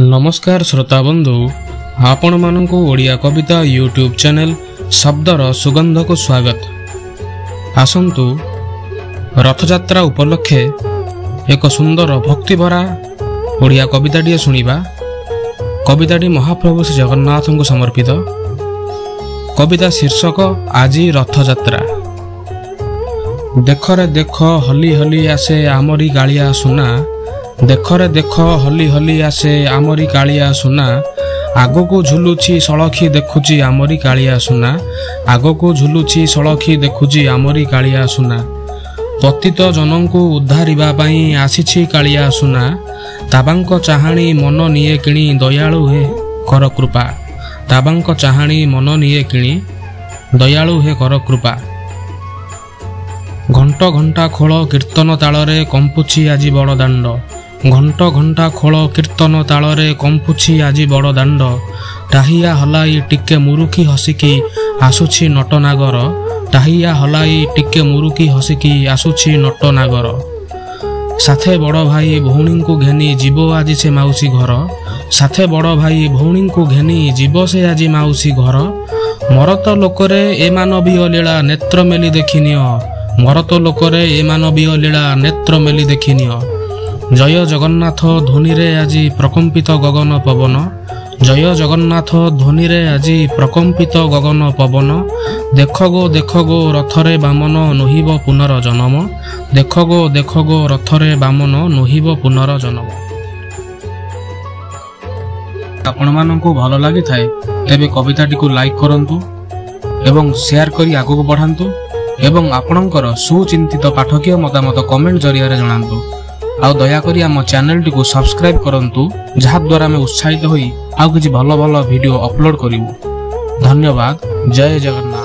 नमस्कार श्रोता बंधु आपण मानक ओडिया कविता यूट्यूब चैनल शब्दर सुगंध को स्वागत। आसंतु रथयात्रा उपलक्षे एक सुंदर भक्तिभरा ओडिया कविताटी शुणिबा। कविताटी महाप्रभु श्री जगन्नाथ को समर्पित। कविता शीर्षक आजी रथयात्रा। देख रे देख हली हली आसे आमरी गालिया सुना, देख रे देख हली हली आसे आमरी कालिया सुना, आगो को झुलुची सड़खी देखुची आमरी कालिया सुना, आगो को झुलुची सड़खी देखुची आमरी कालिया सुना, पतित जनों को उद्धारिबा पई आसीछि कालिया सुना, ताबांक चाहाणी मन निये किणी दयालु हे कर कृपा, ताबांक चाहाणी मन निये किणी दयालु हे कर कृपा। घंट घंटा खोल कीर्तन तालरे कंपुछि आजी बड़ दांड, घंट घंटा खोल कीर्तन तालरे कंपुछि आजी बड़ दांड, टाहिया हलाई टिके मुरुकी हसिकी आसुछि नटनागर, टाहिया हलाई टिके मुरुकी हसिकी आसुछि नटनागर, साथे बड़ भाई भौणी को घेनी जीव आजी से माउसी घर, साथे बड़ भाई भौणी को घेनी जीव से आजी माउसी घर, मरत लोकरे ए मानवीय लीला नेत्र मेली देखिनिय, मरत लोकरे ए मानवीय लीला नेत्र मेली देखिनिय, जय जगन्नाथ ध्वनि रे आजी प्रकंपित गगन पवन, जय जगन्नाथ ध्वनि रे आजी प्रकंपित गगन पवन, देख गो रथरे बामन नोहिब पुनर्जन्म, देख गो रथरे बामन नोहिब पुनर्जन्म। आपण मानकु भल लागि थाए तेबे कविताटी को लाइक करंतु एवं शेयर करी आगो बढ़ांतु एवं आपणकर सुचिंतित पाठकीय मतामत कमेंट जरिया जणांतु। आउ दया करी आम चैनल टी को सब्सक्राइब करंतु, जहा द्वारा में उत्साहित होई आउ किछि भलो भलो वीडियो अपलोड करिवु। धन्यवाद। जय जगन्नाथ।